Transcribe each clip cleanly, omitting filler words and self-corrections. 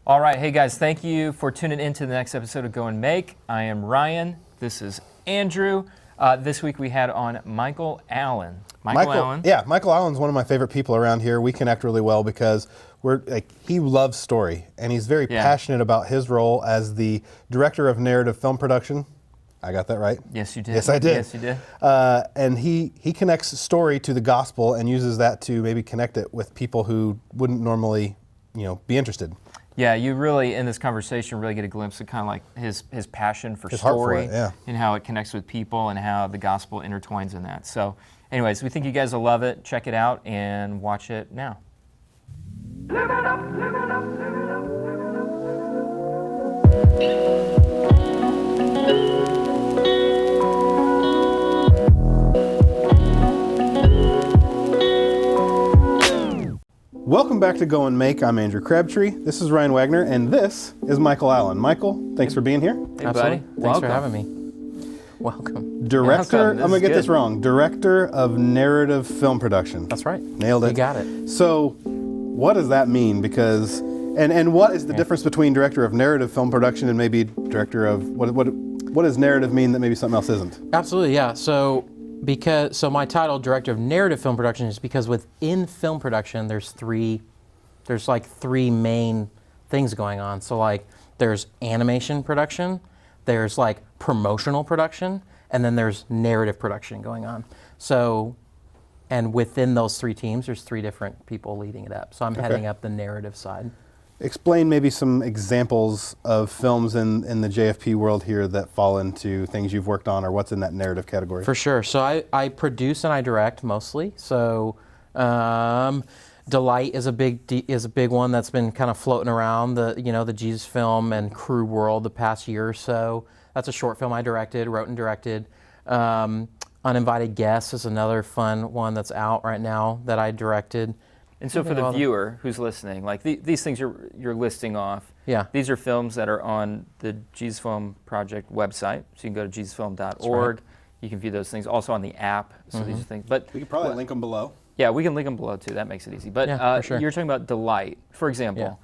All right, hey guys, thank you for tuning in to the next episode of Go and Make. I am Ryan. This is Andrew. This week we had on Michael Allen. Michael Allen. Yeah, Michael Allen's one of my favorite people around here. We connect really well because he loves story, and he's very passionate about his role as the director of narrative film production. I got that right? Yes, you did. Yes, I did. Yes, you did. And he connects story to the gospel and uses that to maybe connect it with people who wouldn't normally, be interested. Yeah, you really, in this conversation, really get a glimpse of kind of like his passion for His heart for story it, yeah. and how it connects with people and how the gospel intertwines in that. So anyways, we think you guys will love it. Check it out and watch it now. Live it up, live it up, live it up, live it up. Welcome back to Go and Make. I'm Andrew Crabtree. This is Ryan Wagner, and this is Michael Allen. Michael, thanks for being here. Hey, Absolutely. buddy. Thanks for Welcome. having me. Welcome. Director, Welcome. This I'm going is to get this good. wrong, Director of Narrative Film Production. That's right. Nailed it. You got it. So, what does that mean? Because, and what is the difference between Director of Narrative Film Production and maybe Director of, what does narrative mean that maybe something else isn't? Absolutely, yeah. So my title, Director of Narrative Film Production, is because within film production, there's like three main things going on. So like there's animation production, there's like promotional production, and then there's narrative production going on. So, and within those three teams, there's three different people leading it up. So I'm heading up the narrative side. Explain maybe some examples of films in the JFP world here that fall into things you've worked on or what's in that narrative category. For sure. So I produce and I direct mostly. So Delight is a big one that's been kind of floating around the Jesus Film and crew world the past year or so. That's a short film I wrote and directed. Uninvited Guests is another fun one that's out right now that I directed. And so for the viewer who's listening, like these things you're listing off, these are films that are on the Jesus Film Project website. So you can go to jesusfilm.org. Right. You can view those things also on the app. So these are things. But We could probably link them below. yeah, we can link them below too. That makes it easy. But for sure. You're talking about Delight, for example.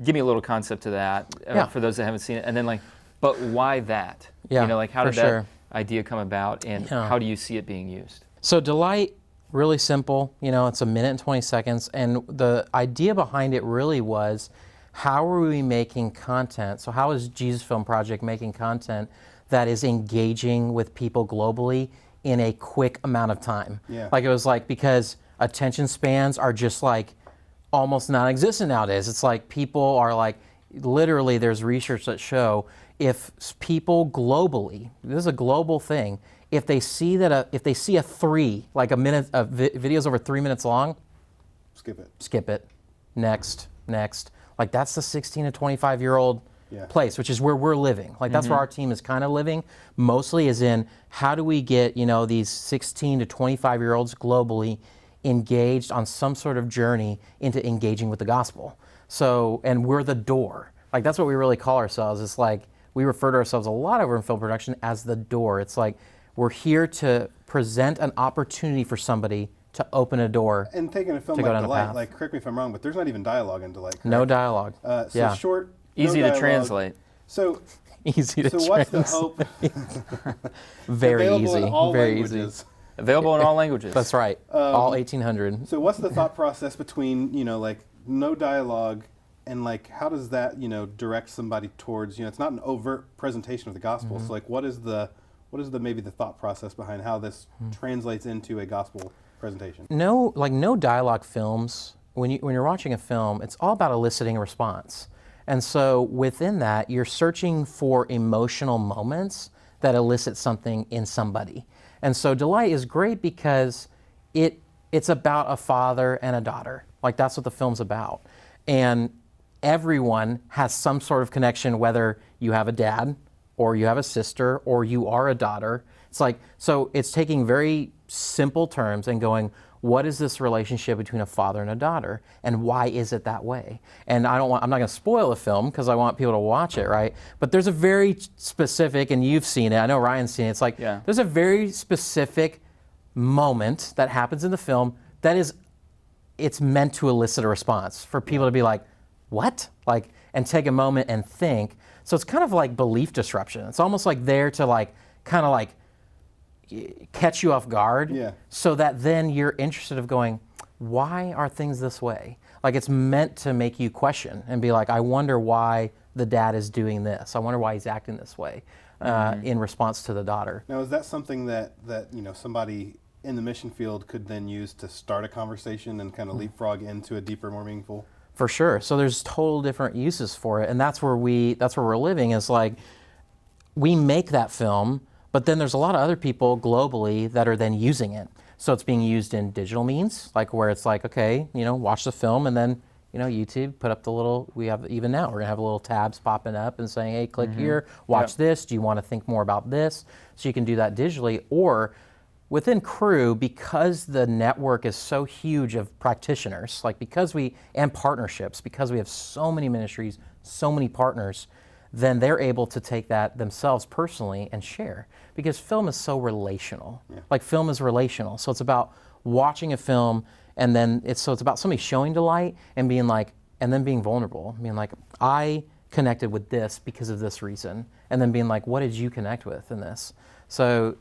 Give me a little concept to that for those that haven't seen it. And then but why that? Yeah, how for did sure. that idea come about and how do you see it being used? So Delight, really simple, it's a minute and 20 seconds. And the idea behind it really was, how are we making content? So how is Jesus Film Project making content that is engaging with people globally in a quick amount of time? Yeah. Because attention spans are just almost non-existent nowadays. It's people are literally there's research that show if people globally, this is a global thing, if they see a 3, like a minute of videos over 3 minutes long, skip it, next. That's the 16 to 25-year-old place, which is where we're living. That's where our team is kind of living, mostly is in how do we get, these 16 to 25-year-olds globally engaged on some sort of journey into engaging with the gospel. So, and we're the door. That's what we really call ourselves. It's we refer to ourselves a lot over in film production as the door. It's we're here to present an opportunity for somebody to open a door. And taking a film to go down like a Delight, path. correct me if I'm wrong, but there's not even dialogue in Delight. Correct? No dialogue. Short, Easy no to dialogue. translate. So, Easy to what's the translate. hope? Very Available easy. in all Very languages. easy. Available in all languages. That's right. All 1,800. So what's the thought process between, no dialogue and how does that, direct somebody towards, it's not an overt presentation of the gospel. So what is the maybe the thought process behind how this translates into a gospel presentation? No dialogue films, when you're watching a film, it's all about eliciting a response. And so within that, you're searching for emotional moments that elicit something in somebody. And so Delight is great because it's about a father and a daughter. That's what the film's about. And everyone has some sort of connection, whether you have a dad or you have a sister or you are a daughter. It's so it's taking very simple terms and going, what is this relationship between a father and a daughter, and why is it that way? And I'm not going to spoil the film because I want people to watch it, right? But there's a very specific, and you've seen it, I know Ryan's seen it, there's a very specific moment that happens in the film that it's meant to elicit a response for people to be what? Like, and take a moment and think. So it's kind of like belief disruption. It's almost like there to like, kind of like catch you off guard. Yeah. So that then you're interested of going, why are things this way? Like it's meant to make you question and be like, I wonder why the dad is doing this. I wonder why he's acting this way in response to the daughter. Now, is that something that somebody in the mission field could then use to start a conversation and kind of leapfrog into a deeper, more meaningful? For sure. So there's total different uses for it, and that's where we're living. Is like we make that film, but then there's a lot of other people globally that are then using it. So it's being used in digital means, like where it's like, okay, watch the film, and then YouTube put up the little. We have even now we're gonna have little tabs popping up and saying, hey, click here, watch this. Do you want to think more about this? So you can do that digitally, or within Cru, because the network is so huge of practitioners, and partnerships, because we have so many ministries, so many partners, then they're able to take that themselves personally and share. Because film is so relational. Yeah. Like film is relational. So it's about watching a film, and then it's about somebody showing delight and being like, and then being vulnerable. Being like, I connected with this because of this reason. And then being like, what did you connect with in this? So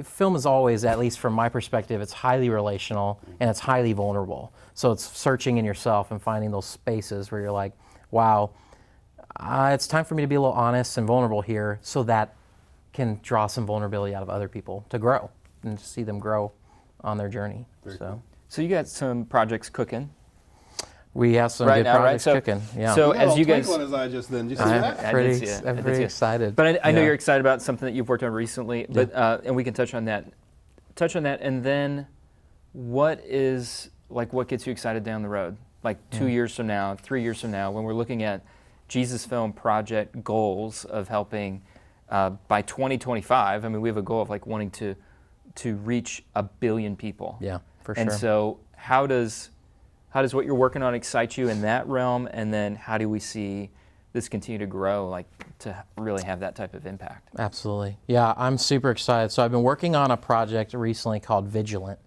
film is always, at least from my perspective, it's highly relational and it's highly vulnerable. So it's searching in yourself and finding those spaces where you're like, wow, it's time for me to be a little honest and vulnerable here, so that can draw some vulnerability out of other people to grow and to see them grow on their journey. So you got some projects cooking. We have some good projects cooking. Yeah. So as you guys, on his eye just then. Did you see that? I'm pretty excited. But I know you're excited about something that you've worked on recently. But and we can touch on that. And then, what gets you excited down the road? Like 2 years from now, 3 years from now, when we're looking at Jesus Film Project goals of helping by 2025. I mean, we have a goal of like wanting to reach 1 billion people. Yeah, for sure. And so, how does what you're working on excite you in that realm? And then how do we see this continue to grow, like to really have that type of impact? Absolutely. Yeah, I'm super excited. So I've been working on a project recently called Vigilant,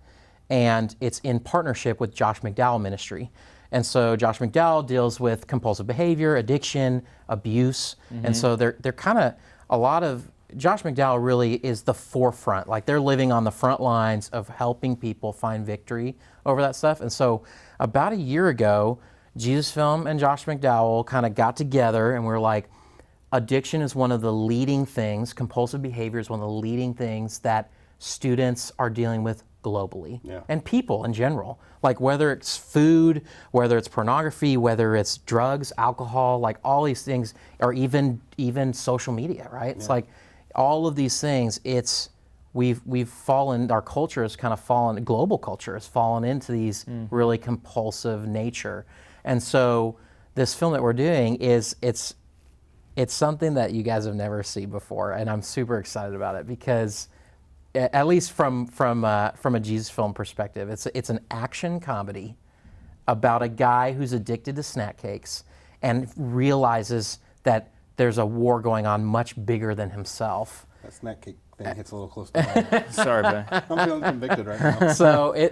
and it's in partnership with Josh McDowell Ministry. And so Josh McDowell deals with compulsive behavior, addiction, abuse. And so they're kind of a lot of, Josh McDowell really is the forefront. Like they're living on the front lines of helping people find victory over that stuff. And so about a year ago, Jesus Film and Josh McDowell kind of got together and we're like, addiction is one of the leading things, compulsive behavior is one of the leading things that students are dealing with globally, and people in general. Like whether it's food, whether it's pornography, whether it's drugs, alcohol, like all these things, or even social media, right? It's like all of these things, we've fallen, our culture has kind of fallen, global culture has fallen into these really compulsive nature. And so this film that we're doing it's something that you guys have never seen before, and I'm super excited about it because at least from a Jesus Film perspective, it's an action comedy about a guy who's addicted to snack cakes and realizes that there's a war going on much bigger than himself. That snack cake thing hits a little close to home. Sorry, Ben. I'm feeling convicted right now. So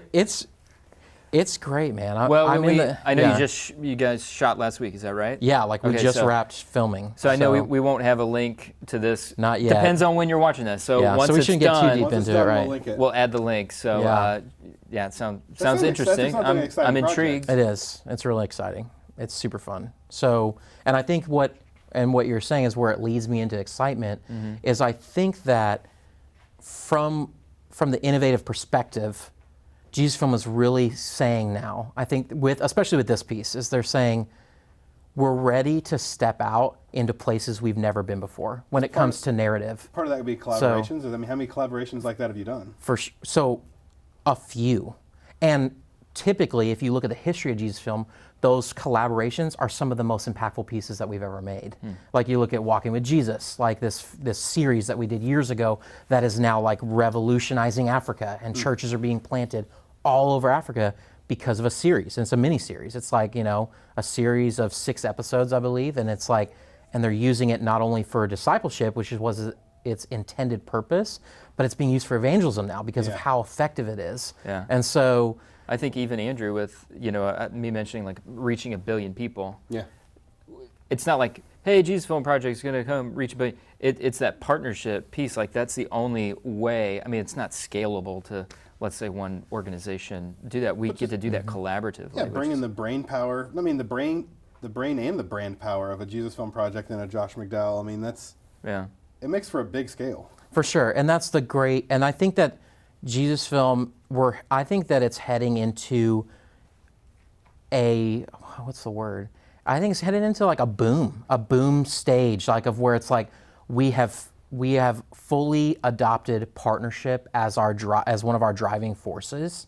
it's great, man. I know you guys shot last week. Is that right? Yeah, like we just wrapped filming. So I know we won't have a link to this. Not yet. Depends on when you're watching this. So once we it's shouldn't done, get too deep into it, right? We'll add the link. So it sounds interesting. I'm intrigued. It is. It's really exciting. It's super fun. So, and I think what you're saying is where it leads me into excitement is I think that from the innovative perspective, Jesus Film is really saying now, I think especially with this piece, is they're saying we're ready to step out into places we've never been before when it comes to narrative. Part of that would be collaborations. I mean, how many collaborations like that have you done? So a few. And typically, if you look at the history of Jesus Film, those collaborations are some of the most impactful pieces that we've ever made. Like you look at Walking with Jesus, like this series that we did years ago that is now like revolutionizing Africa, and churches are being planted all over Africa because of a series. And it's a mini series. It's like, a series of 6 episodes, I believe, and it's like, and they're using it not only for discipleship, which was its intended purpose, but it's being used for evangelism now because of how effective it is. Yeah. And so I think even Andrew, with me mentioning like reaching 1 billion people, Yeah. it's not like, hey, Jesus Film Project is going to come reach 1 billion. It's that partnership piece. Like that's the only way. I mean, it's not scalable to, let's say, one organization do that. We get to do that collaboratively. Yeah, which bring in is- the brain power. I mean, the brain and the brand power of a Jesus Film Project and a Josh McDowell. I mean, it makes for a big scale. For sure, and that's the great. And I think that Jesus Film, I think that it's heading into what's the word? I think it's headed into like a boom stage, like of where it's like we have fully adopted partnership as as one of our driving forces,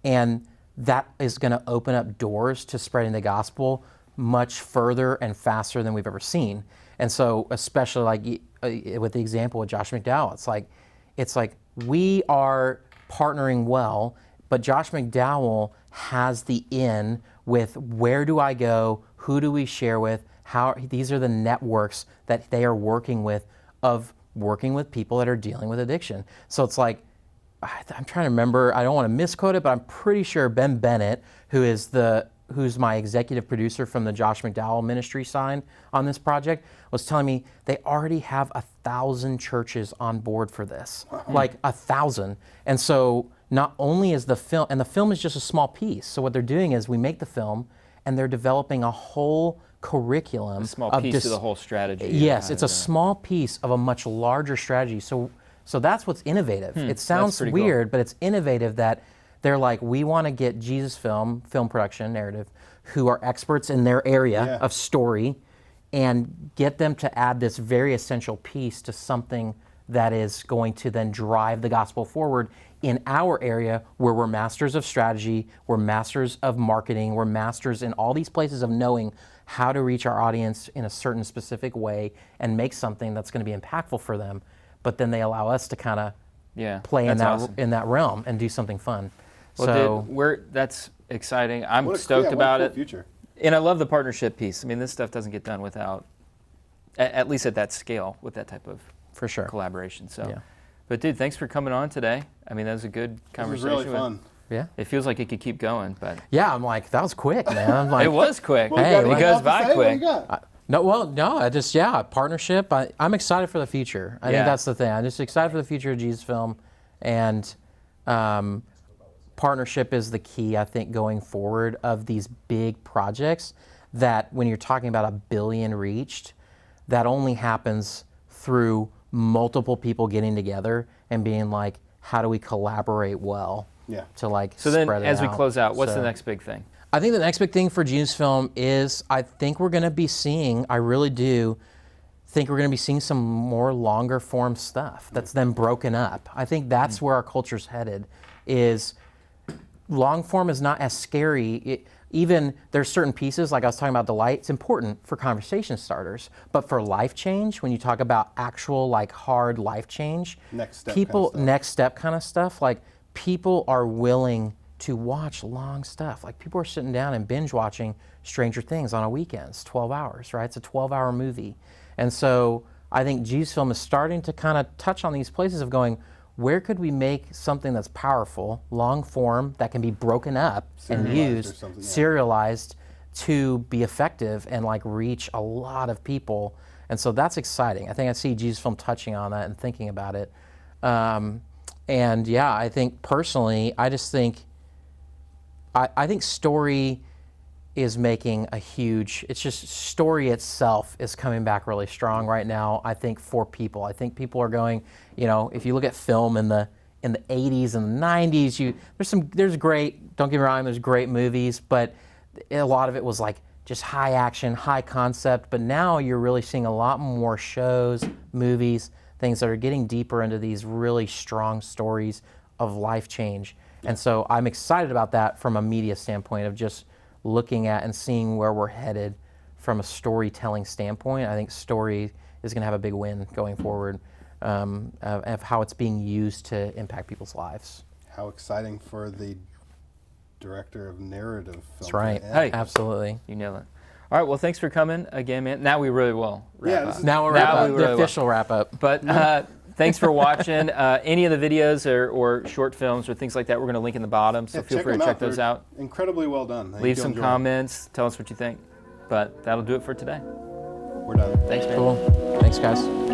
and that is going to open up doors to spreading the gospel much further and faster than we've ever seen. And so, especially like with the example with Josh McDowell, it's like we are partnering well, but Josh McDowell has the in with where do I go, who do we share with, how these are the networks that they are working with people that are dealing with addiction. So it's like, I'm trying to remember, I don't want to misquote it, but I'm pretty sure Ben Bennett, who's my executive producer from the Josh McDowell ministry side on this project, was telling me they already have 1,000 churches on board for this, like 1,000. And so not only is the film, and the film is just a small piece. So what they're doing is we make the film and they're developing a whole curriculum. a small piece of the whole strategy. Yes, it's a small piece of a much larger strategy. So that's what's innovative. It sounds pretty cool. weird, but it's innovative that they're like, we want to get Jesus film production, narrative, who are experts in their area of story, and get them to add this very essential piece to something that is going to then drive the gospel forward in our area where we're masters of strategy, we're masters of marketing, we're masters in all these places of knowing how to reach our audience in a certain specific way and make something that's going to be impactful for them. But then they allow us to kind of play in that's awesome. that realm and do something fun. Well, So dude, that's exciting. I'm What a stoked what a about cool it. Future. And I love the partnership piece. I mean, this stuff doesn't get done without, at least at that scale, with that type of for sure. collaboration. So, Yeah. But dude, thanks for coming on today. I mean, that was a good This was conversation. really fun. Yeah. It feels like it could keep going, but Yeah, I'm like, that was quick, man. I'm like, it was quick. Well, you Hey, got it anything goes else to by say? What do quick. you got? partnership. I'm excited for the future. I Yeah. think that's the thing. I'm just excited for the future of Jesus Film, and partnership is the key, I think, going forward of these big projects that when you're talking about 1 billion reached, that only happens through multiple people getting together and being like, how do we collaborate well Yeah. to like So then, spread it as we out? close out, what's the So- next big thing? I think the next big thing for Jesus Film is I think we're going to be seeing, I really do think we're going to be seeing some more longer form stuff that's then broken up. I think that's where our culture's headed, is long form is not as scary. Even there's certain pieces, like I was talking about delight, it's important for conversation starters. But for life change, when you talk about actual like hard life change, Next step people, kind of stuff. next step kind of stuff, like people are willing to watch long stuff. Like people are sitting down and binge watching Stranger Things on a weekend. It's 12 hours, right? It's a 12-hour movie. And so I think Jesus Film is starting to kind of touch on these places of going, where could we make something that's powerful, long form, that can be broken up and Serialized or used, something, yeah. serialized to be effective and like reach a lot of people. And so that's exciting. I think I see Jesus Film touching on that and thinking about it. And yeah, I think personally, I just think, I think story is making a huge, it's just story itself is coming back really strong right now, I think, for people. I think people are going, if you look at film in the 80s and the 90s, there's great, don't get me wrong, there's great movies, but a lot of it was like just high action, high concept, but now you're really seeing a lot more shows, movies, things that are getting deeper into these really strong stories of life change. And so I'm excited about that from a media standpoint of just looking at and seeing where we're headed from a storytelling standpoint. I think story is going to have a big win going forward of how it's being used to impact people's lives. How exciting for the director of narrative film. That's right. Yeah. Hey. Absolutely. You nail it. All right, well, thanks for coming again, man. Now we really will wrap Yeah, up. this is- Now we'll Now wrap we up, really the will. official wrap up. But Thanks for watching. Any of the videos or short films or things like that, we're going to link in the bottom, so Yeah, feel free to them check those They're out. Incredibly well done. I think Leave you'll some enjoy it. comments. Tell us what you think. But that'll do it for today. We're done. Thanks, man. Cool. Thanks, guys.